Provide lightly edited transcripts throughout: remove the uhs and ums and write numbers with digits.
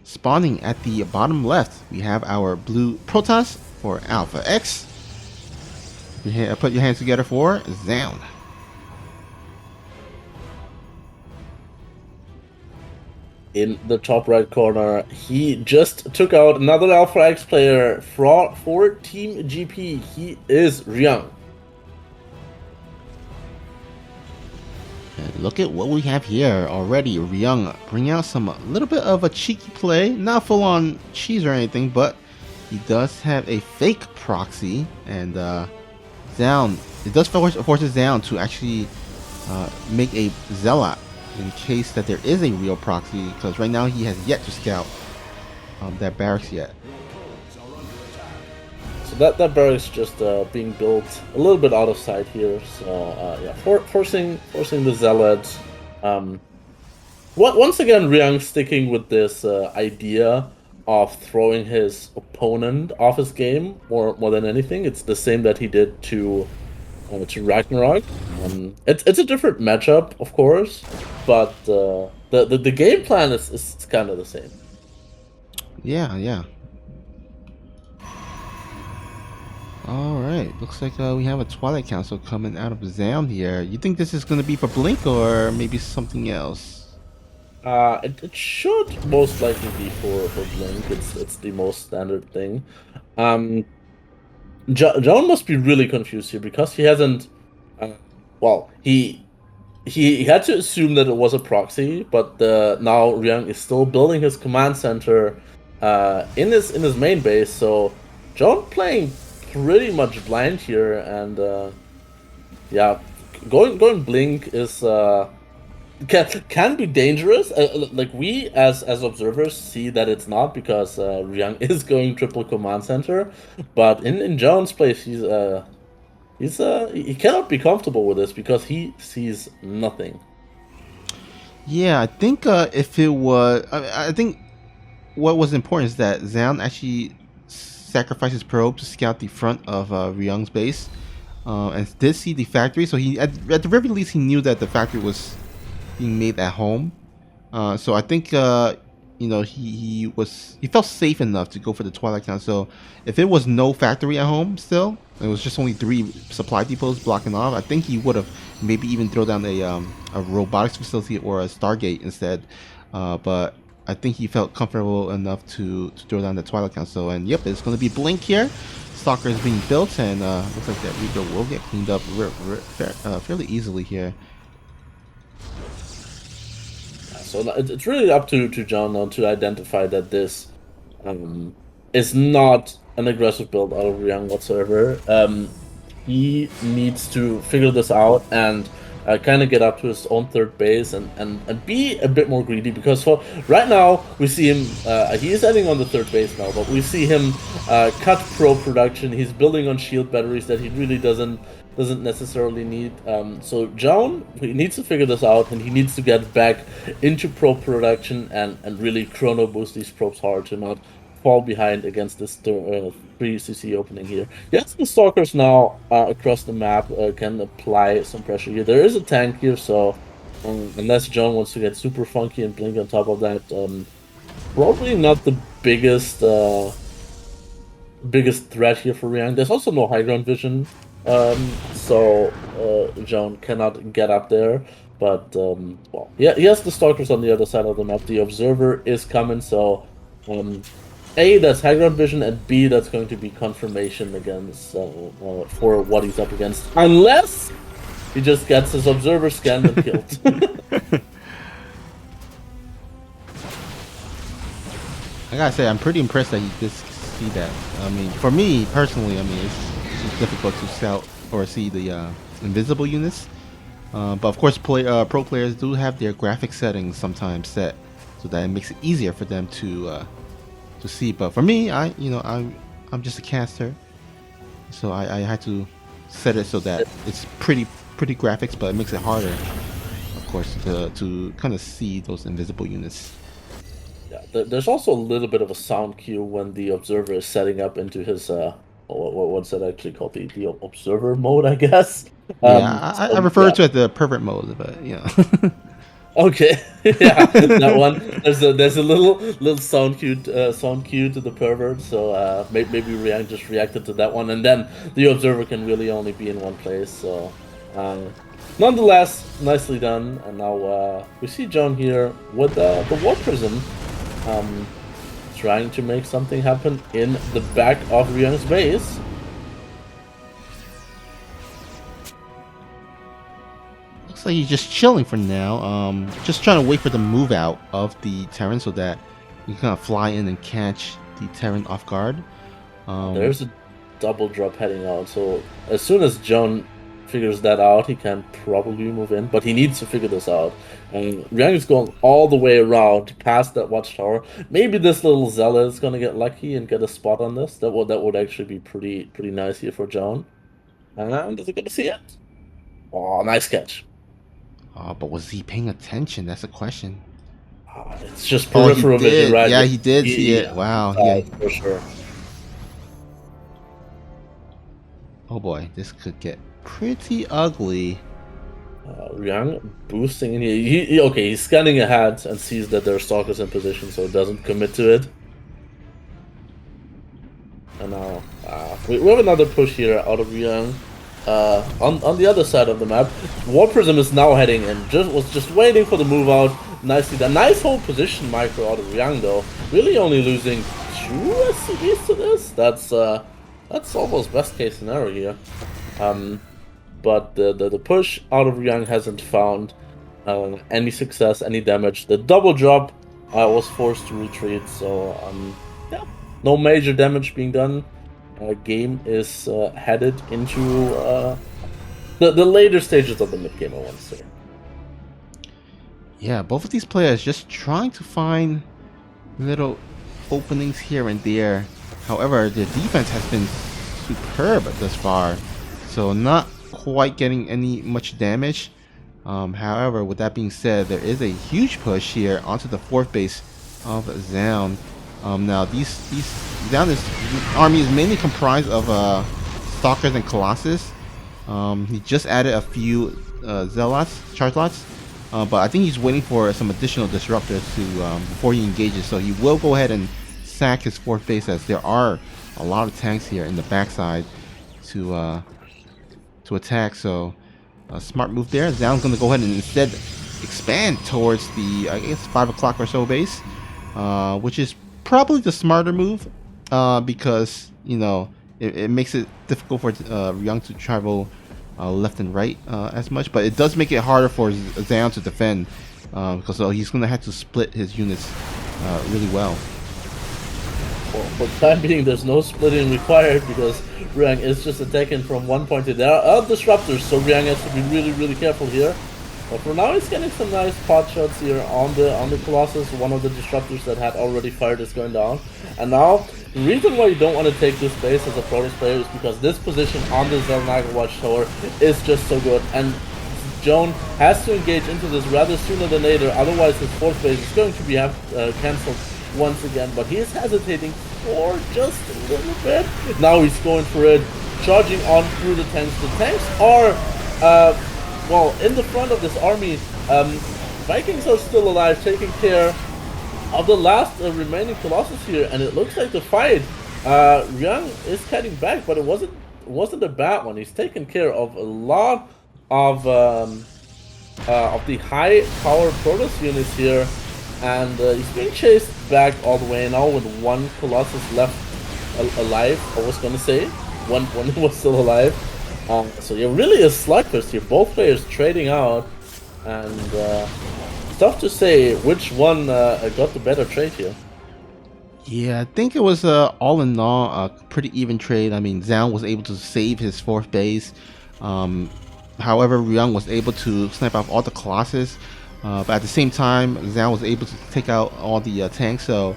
Spawning at the bottom left, we have our blue Protoss for Alpha X. Put your hands together for Zoun. In the top right corner, he just took out another Alpha X player for Team GP. He is RYUNG. And look at what we have here already. RYUNG bring out some little bit of a cheeky play, not full on cheese or anything, but he does have a fake proxy, and Zoun, it does forces Zoun to actually make a zealot in case that there is a real proxy, because right now he has yet to scout that barracks yet. So that barracks just being built a little bit out of sight here. So yeah, forcing the zealot. Once again, RYUNG sticking with this idea of throwing his opponent off his game more than anything. It's the same that he did to Ragnarok. It's a different matchup, of course, but the game plan is kind of the same. Yeah. All right, looks like we have a Twilight Council coming out of Zoun here. You think this is going to be for Blink or maybe something else? It should most likely be for Blink. It's the most standard thing. John must be really confused here because he hasn't. Well, he had to assume that it was a proxy, but now RYUNG is still building his command center in his main base. So John playing pretty much blind here, and yeah, going Blink is can be dangerous. Like we as observers see that it's not, because RYUNG is going triple command center, but in John's place he cannot be comfortable with this because he sees nothing. Yeah, I think if it was, I think what was important is that Zoun actually sacrificed his probe to scout the front of RYUNG's base, and did see the factory. So he, at the very least, he knew that the factory was being made at home. So I think he felt safe enough to go for the Twilight Council. If it was no factory at home still, it was just only 3 supply depots blocking off, I think he would have maybe even throw down a robotics facility or a Stargate instead. But I think he felt comfortable enough to throw down the Twilight Council. And yep, it's going to be Blink here. Stalker is being built, and looks like that Reaper will get cleaned up fairly easily here. So it's really up to John now to identify that this is not an aggressive build out of RYUNG whatsoever. He needs to figure this out and kind of get up to his own third base and be a bit more greedy, because for right now we see him he is heading on the third base now, but we see him cut pro production. He's building on shield batteries that he really doesn't necessarily need. So John, he needs to figure this out, and he needs to get back into probe production and really chrono boost these probes hard to not fall behind against this 3cc opening here. Yes, the Stalkers now across the map can apply some pressure here. There is a tank here, so unless John wants to get super funky and Blink on top of that, probably not the biggest threat here for RYUNG. There's also no high ground vision, so John cannot get up there. But well, yeah, he has the Stalkers on the other side of the map. The Observer is coming, so A, that's high ground vision, and B, that's going to be confirmation against for what he's up against, unless he just gets his Observer scanned and killed. I gotta say, I'm pretty impressed that he did see that. I mean, for me personally, I mean, it's difficult to scout or see the invisible units. But of course, pro players do have their graphic settings sometimes set, so that it makes it easier for them to see. But for me, I'm just a caster, so I had to set it so that it's pretty graphics, but it makes it harder, of course, to kind of see those invisible units. Yeah, there's also a little bit of a sound cue when the Observer is setting up into his what's that actually called, the Observer mode, I guess. Yeah, I So, refer yeah. to it the pervert mode, but yeah. Okay, yeah, that one. There's a little sound cue to the pervert. So maybe RYUNG just reacted to that one, and then the observer can really only be in one place. So nonetheless, nicely done. And now we see John here with the War Prism, um, trying to make something happen in the back of RYUNG's base. Looks like he's just chilling for now. Just trying to wait for the move out of the Terran so that you can kind of fly in and catch the Terran off guard. There's a double drop heading out. So as soon as John figures that out, he can probably move in. But he needs to figure this out. And RYUNG is going all the way around past that watchtower. Maybe this little Zealot is gonna get lucky and get a spot on this. That would actually be pretty nice here for John. And is he gonna see it? Oh, nice catch. But was he paying attention? That's the question. It's just Oh, he peripheral vision, did. right? Yeah, he did see it. Wow. Yeah. For sure. Oh boy, this could get pretty ugly. RYUNG boosting in here. Okay, he's scanning ahead and sees that there are stalkers in position, so doesn't commit to it. And now we have another push here out of RYUNG. On the other side of the map, War Prism is now heading in. Was just waiting for the move out. Nicely done. Nice whole position micro out of RYUNG though. Really only losing 2 SCVs to this. That's almost best case scenario here. But the push out of RYUNG hasn't found any success, any damage. The double drop was forced to retreat. So yeah, no major damage being done. Game is headed into the later stages of the mid game, I want to say. Yeah, both of these players just trying to find little openings here and there. However, the defense has been superb thus far, so not quite getting much damage. However, with that being said, there is a huge push here onto the 4th base of Zoun. Now Zoun's army is mainly comprised of Stalkers and Colossus. He just added a few Zealots, Charlots, but I think he's waiting for some additional disruptors to before he engages. So he will go ahead and sack his 4th base, as there are a lot of tanks here in the backside to attack. So a smart move there. Zoun's going to go ahead and instead expand towards the, I guess, 5 o'clock or so base, which is probably the smarter move, because you know it makes it difficult for RYUNG to travel left and right as much, but it does make it harder for Zoun to defend, because he's going to have to split his units really well. Well, for the time being, there's no splitting required because RYUNG is just attacking from one point. There are disruptors, so RYUNG has to be really careful here. But for now, he's getting some nice pot shots here on the Colossus. One of the disruptors that had already fired is going down. And now, the reason why you don't want to take this base as a Protoss player is because this position on the Zelnaga Watchtower is just so good. And Joan has to engage into this rather sooner than later, otherwise his 4th base is going to be cancelled once again. But he is hesitating for just a little bit. Now he's going for it, charging on through the tanks. The tanks are well, in the front of this army. Vikings are still alive, taking care of the last remaining Colossus here, and it looks like the fight. RYUNG is heading back, but it wasn't a bad one. He's taken care of a lot of the high power Protoss units here, and he's being chased back all the way now with 1 Colossus left alive. I was gonna say one was still alive. So yeah, really a slugfest here. Both players trading out, and it's tough to say which one got the better trade here. Yeah, I think it was all in all a pretty even trade. I mean, Zoun was able to save his 4th base. However, RYUNG was able to snipe off all the Colossus. But at the same time, Zoun was able to take out all the tanks. So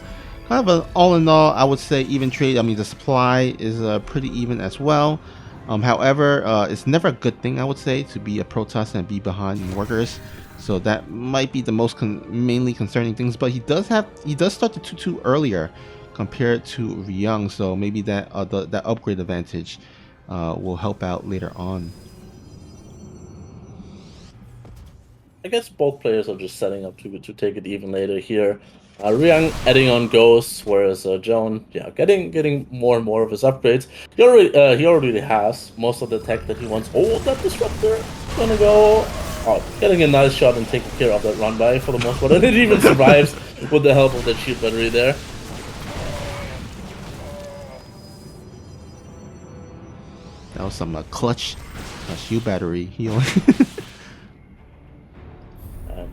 kind of an all in all, I would say, even trade. I mean, the supply is pretty even as well. However, it's never a good thing, I would say, to be a Protoss and be behind in workers. So that might be the most mainly concerning things. But he does start the 2-2 earlier compared to RYUNG. So maybe that that upgrade advantage will help out later on. I guess both players are just setting up to take it even later here. RYUNG adding on ghosts, whereas Zoun, yeah, getting more and more of his upgrades. He already has most of the tech that he wants. Oh, that disruptor gonna go. Oh, getting a nice shot and taking care of that run by for the most part, and it even survives with the help of that shield battery there. That was some clutch shield battery healing.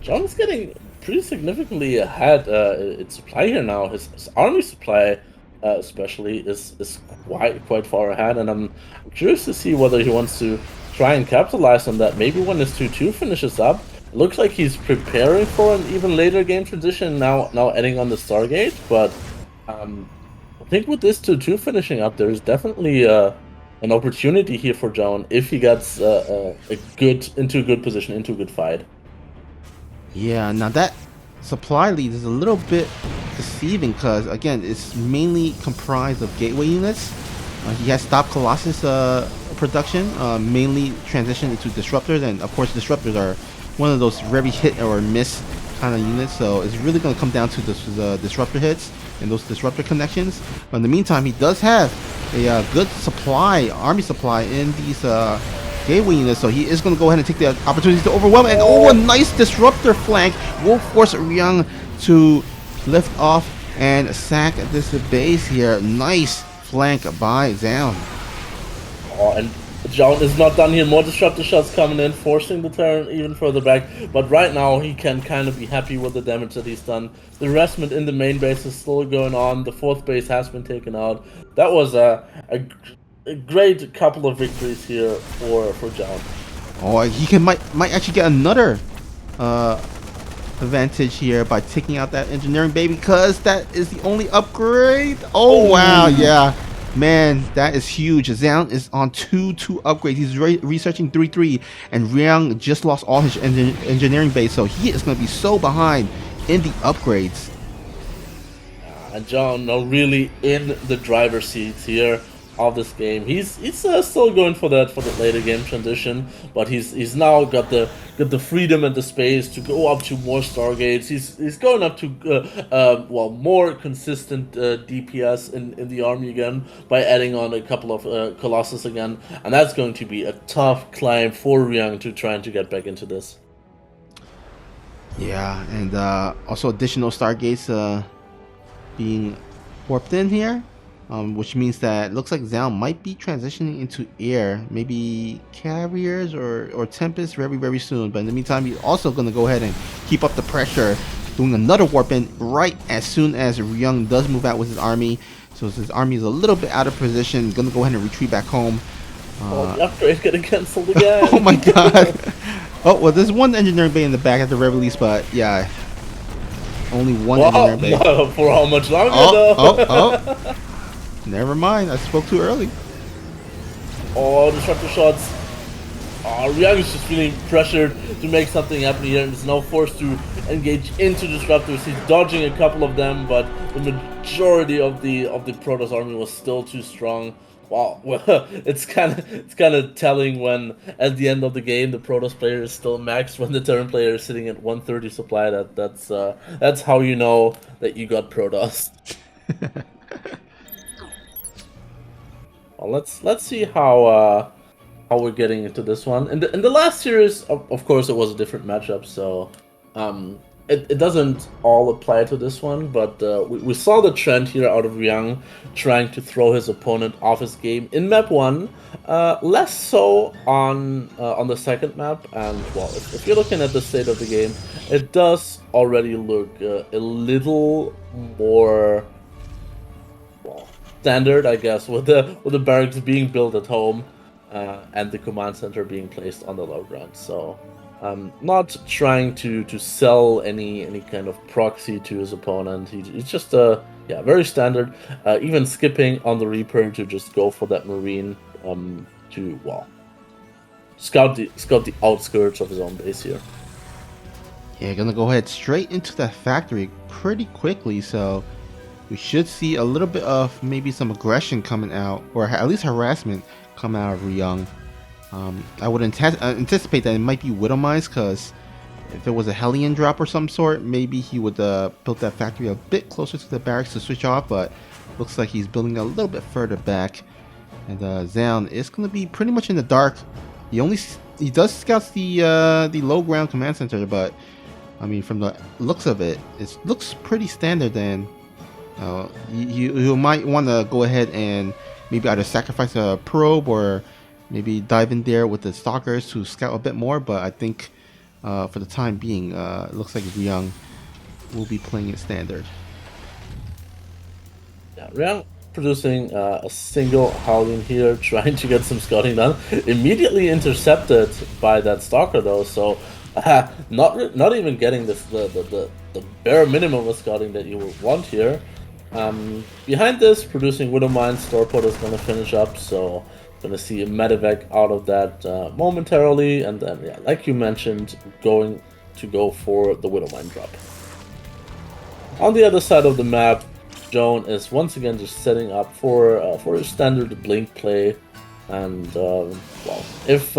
John's getting pretty significantly ahead in supply here now. His army supply, especially, is quite far ahead, and I'm curious to see whether he wants to try and capitalize on that. Maybe when his 2-2 finishes up, it looks like he's preparing for an even later game transition. Now adding on the Stargate, but I think with this 2-2 finishing up, there's definitely an opportunity here for John if he gets into a good position, into a good fight. Yeah, now that supply lead is a little bit deceiving because, again, it's mainly comprised of gateway units. He has stopped Colossus production, mainly transitioned into disruptors, and of course disruptors are one of those very hit or miss kind of units, so it's really going to come down to the disruptor hits and those disruptor connections. But in the meantime, he does have a good supply, army supply in these gateway units, so he is going to go ahead and take the opportunity to overwhelm, and a nice disruptor flank will force RYUNG to lift off and sack this base here. Nice flank by Zoun. Oh, and John is not done here. More disruptor shots coming in, forcing the turn even further back. But right now, he can kind of be happy with the damage that he's done. The harassment in the main base is still going on. The 4th base has been taken out. That was a great couple of victories here for John. Oh, he might actually get another advantage here by taking out that engineering bay, because that is the only upgrade. Oh wow, yeah. Man, that is huge. Zoun is on 2-2 upgrades. He's researching 3-3, and RYUNG just lost all his engineering base, so he is going to be so behind in the upgrades. And John really in the driver's seat here of this game. He's still going for that later game transition, but he's now got the freedom and the space to go up to more Stargates. He's going up to more consistent DPS in the army again by adding on a couple of Colossus again, and that's going to be a tough climb for RYUNG to try and to get back into this. Yeah, and also additional Stargates being warped in here. Which means that it looks like Zoun might be transitioning into air, maybe carriers or Tempest very soon. But in the meantime, he's also going to go ahead and keep up the pressure, doing another warp in right as soon as RYUNG does move out with his army. So his army is a little bit out of position. He's going to go ahead and retreat back home. The upgrade getting cancelled again. Oh my god. Oh, well, there's one engineering bay in the back at the very least, but yeah. Only one engineering bay. No, for how much longer though? Oh. Never mind, I spoke too early. Oh, disruptor shots. Oh, RYUNG is just feeling pressured to make something happen here, and is now forced to engage into disruptors. He's dodging a couple of them, but the majority of the Protoss army was still too strong. Wow, well, it's kind of telling when at the end of the game the Protoss player is still maxed when the Terran player is sitting at 130 supply. That's how you know that you got Protoss. Well, let's see how we're getting into this one. In the last series, of course, it was a different matchup, so it doesn't all apply to this one. But we saw the trend here out of RYUNG trying to throw his opponent off his game in map 1, less so on the second map. And well, if you're looking at the state of the game, it does already look a little more standard, I guess, with the barracks being built at home and the command center being placed on the low ground. So not trying to sell any kind of proxy to his opponent. He's just very standard, even skipping on the Reaper to just go for that Marine to scout the outskirts of his own base here. Yeah, gonna go ahead straight into the factory pretty quickly, so we should see a little bit of maybe some aggression coming out, or at least harassment come out of RYUNG. I would anticipate that it might be Widowmines, because if it was a Hellion drop or some sort, maybe he would build that factory a bit closer to the barracks to switch off, but looks like he's building a little bit further back. And Zoun is going to be pretty much in the dark. He does scout the low ground command center, but I mean, from the looks of it, it looks pretty standard. And you might want to go ahead and maybe either sacrifice a probe or maybe dive in there with the stalkers to scout a bit more. But I think for the time being, it looks like RYUNG will be playing it standard. Yeah, RYUNG producing a single Howling here, trying to get some scouting done. Immediately intercepted by that stalker though, so not even getting the bare minimum of scouting that you would want here. Behind this, producing Widowmine, Starport is going to finish up, so going to see a medevac out of that momentarily, and then, yeah, like you mentioned, going to go for the Widowmine drop. On the other side of the map, Zoun is once again just setting up for a standard blink play, and well, if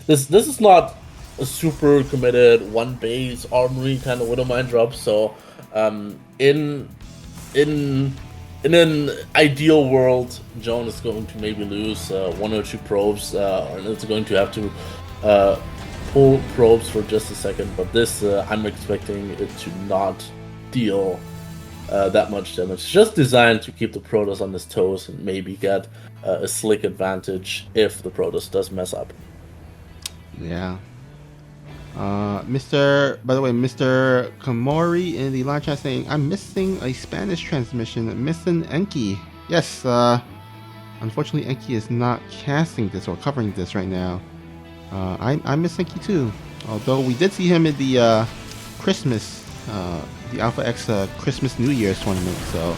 this is not a super committed one base armory kind of Widowmine drop, so in an ideal world, Zoun is going to maybe lose 1 or 2 probes, and it's going to have to pull probes for just a second. But this, I'm expecting it to not deal that much damage. It's just designed to keep the Protoss on his toes and maybe get a slick advantage if the Protoss does mess up. Yeah. By the way, Mr. Kamori in the live chat saying, I'm missing a Spanish transmission, missing Enki. Yes, unfortunately Enki is not casting this or covering this right now. I miss Enki too. Although we did see him in the Christmas, the Alpha X Christmas New Year's tournament. So,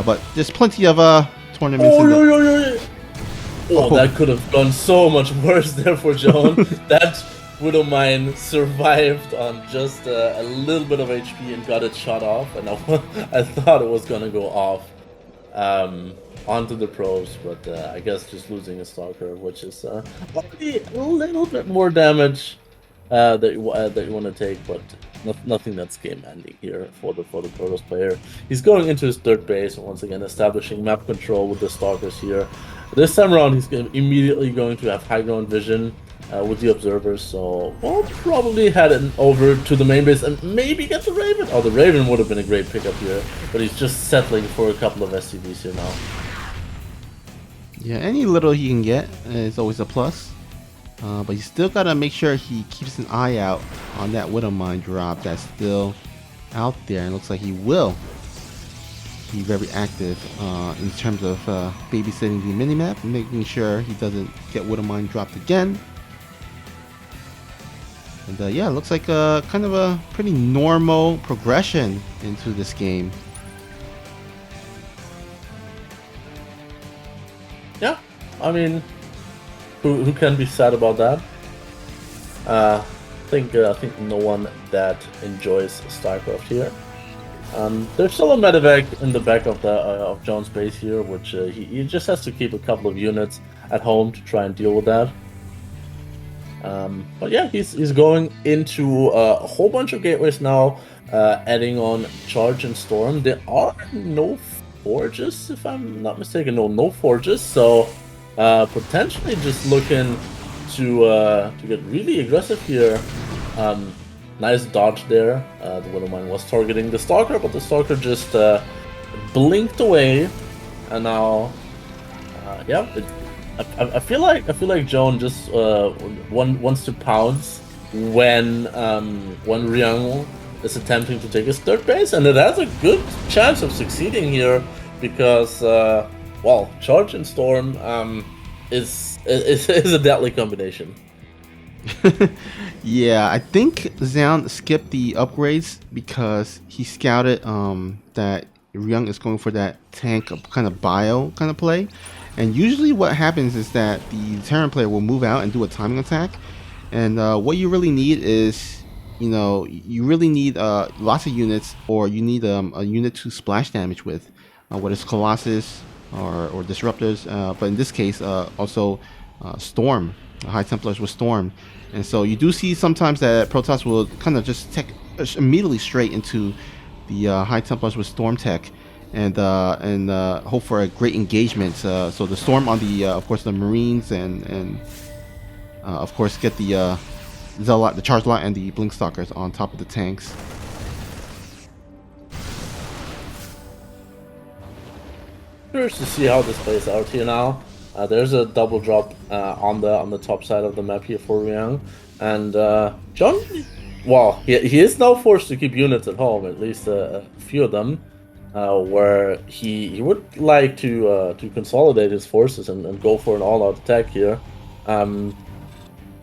but there's plenty of tournaments. That could have gone so much worse there for Zoun. That Widowmine survived on just a little bit of HP and got it shot off, and I thought it was gonna go off onto the probes, but I guess just losing a stalker, which is already a little bit more damage that you want to take, but nothing that's game ending here for the Protoss player. He's going into his third base and once again establishing map control with the stalkers here. This time around, he's immediately going to have high ground vision with the observers, so we'll probably head over to the main base and maybe get the Raven. Oh, the Raven would have been a great pickup here, but he's just settling for a couple of SCVs here now. Yeah, any little he can get is always a plus, but you still gotta make sure he keeps an eye out on that Widowmine drop that's still out there, and it looks like he will be very active in terms of babysitting the minimap, making sure he doesn't get Widowmine dropped again. And yeah, it looks like kind of a pretty normal progression into this game. Yeah, I mean, who can be sad about that? I think no one that enjoys StarCraft here. There's still a medevac in the back of Zoun's base here, which he just has to keep a couple of units at home to try and deal with that. But yeah, he's going into a whole bunch of gateways now, adding on Charge and Storm. There are no forges, if I'm not mistaken. No forges, so potentially just looking to get really aggressive here. Nice dodge there. The Widowmine was targeting the Stalker, but the Stalker just blinked away, and now, yeah. I feel like Zoun just wants to pounce when RYUNG is attempting to take his third base, and it has a good chance of succeeding here because well, Charge and Storm is a deadly combination. Yeah, I think Zoun skipped the upgrades because he scouted that RYUNG is going for that tank kind of bio kind of play. And usually what happens is that the Terran player will move out and do a timing attack. And what you really need is, you really need lots of units, or you need a unit to splash damage with, whether it's Colossus or Disruptors. But in this case, also Storm High Templars with Storm. And so you do see sometimes that Protoss will kind of just tech immediately straight into the High Templars with Storm tech, and hope for a great engagement. So the Storm on the of course the Marines, and of course get the Zealot, the Charge Lot, and the Blink Stalkers on top of the tanks. Curious to see how this plays out here now. There's a double drop on the top side of the map here for RYUNG, and John, well, he is now forced to keep units at home, at least a few of them, where he would like to consolidate his forces and go for an all-out attack here.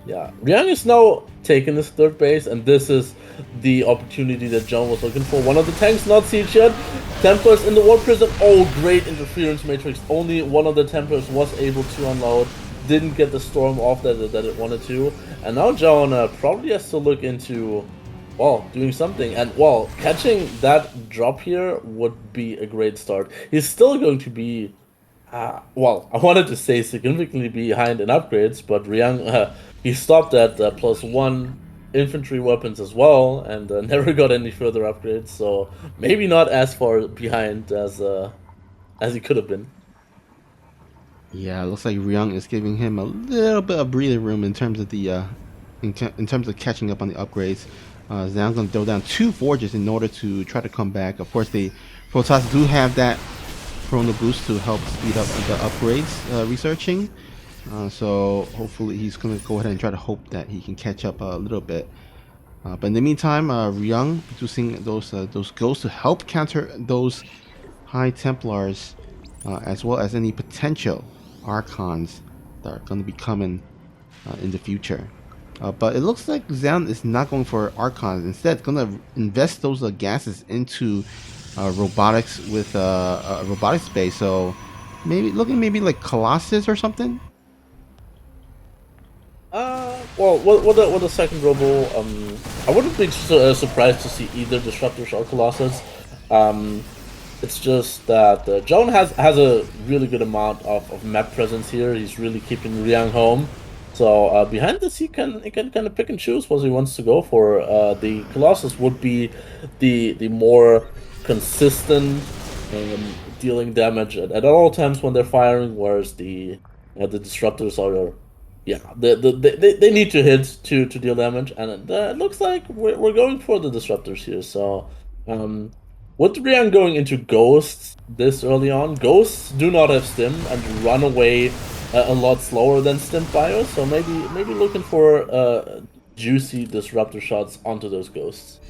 Yeah, RYUNG is now taking this third base, and this is the opportunity that John was looking for. One of the tanks not sieged yet. Templars in the War Prism. Oh, great interference matrix. Only one of the Templars was able to unload. Didn't get the storm off that it wanted to. And now John probably has to look into, well, doing something. And, well, catching that drop here would be a great start. He's still going to be, well, I wanted to say significantly behind in upgrades, but RYUNG, he stopped at +1 infantry weapons as well, and never got any further upgrades, so maybe not as far behind as he could have been. Yeah, it looks like RYUNG is giving him a little bit of breathing room in terms of the in terms of catching up on the upgrades. Zoun's gonna throw down 2 forges in order to try to come back. Of course, the Protoss do have that Chrono Boost to help speed up the upgrades researching. So hopefully he's going to go ahead and try to hope that he can catch up a little bit. But in the meantime, RYUNG using those ghosts to help counter those High Templars, as well as any potential Archons that are going to be coming in the future. But it looks like Zoun is not going for Archons. Instead, going to invest those gases into robotics with a robotics base. So maybe like Colossus or something. Well, with the second robo, I wouldn't be surprised to see either Disruptors or Colossus. It's just that John has a really good amount of map presence here. He's really keeping RYUNG home. So behind this, he can kind of pick and choose what he wants to go for. The Colossus would be the more consistent, dealing damage at all times when they're firing, whereas the Disruptors are, yeah, they need to hit to deal damage, and it looks like we're going for the Disruptors here. So with RYUNG going into Ghosts this early on, Ghosts do not have Stim and run away a lot slower than Stim Bios, so maybe looking for juicy Disruptor shots onto those Ghosts.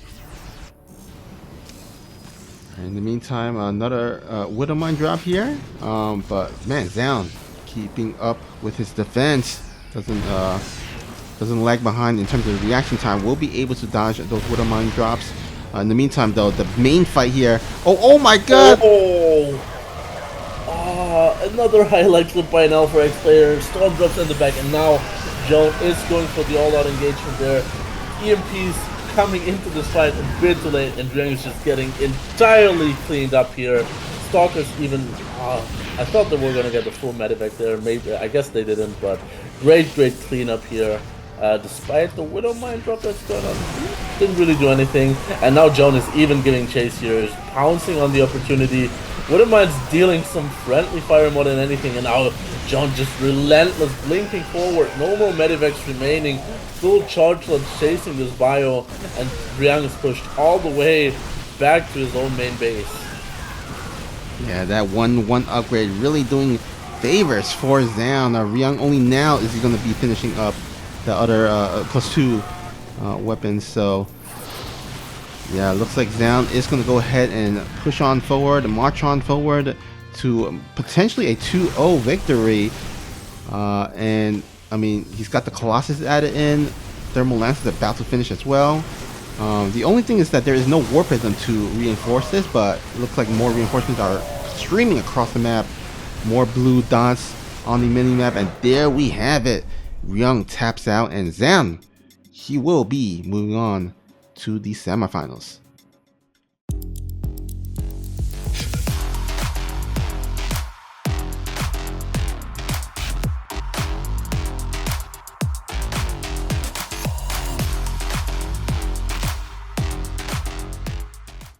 In the meantime, another Widowmine drop here, but man, Zoun keeping up with his defense. Doesn't lag behind in terms of reaction time. Will be able to dodge those Widowmine drops. In the meantime, though, the main fight here. Oh my God! Another highlight clip by an Alpha X player. Storm drops in the back, and now John is going for the all-out engagement there. EMPs coming into this fight a bit too late, and RYUNG is just getting entirely cleaned up here. Stalkers even. I thought they were gonna get the full medevac there. Maybe, I guess they didn't, but great cleanup here. Despite the Widowmine drop that's going on, didn't really do anything. And now John is even giving chase here, is pouncing on the opportunity. Widowmine's dealing some friendly fire more than anything, and now John just relentless, blinking forward. No more medevacs remaining. Full charge load chasing this bio, and RYUNG is pushed all the way back to his own main base. Yeah, that 1-1 upgrade really doing favors for Zoun. RYUNG only now is he going to be finishing up the other +2 weapons. So yeah, looks like Zoun is going to go ahead and push on forward, march on forward to potentially a 2-0 victory. And I mean, he's got the Colossus added in. Thermal Lance is about to finish as well. The only thing is that there is no War Prism to reinforce this, but it looks like more reinforcements are streaming across the map. More blue dots on the mini-map, and there we have it. RYUNG taps out, and Zoun, he will be moving on to the semifinals.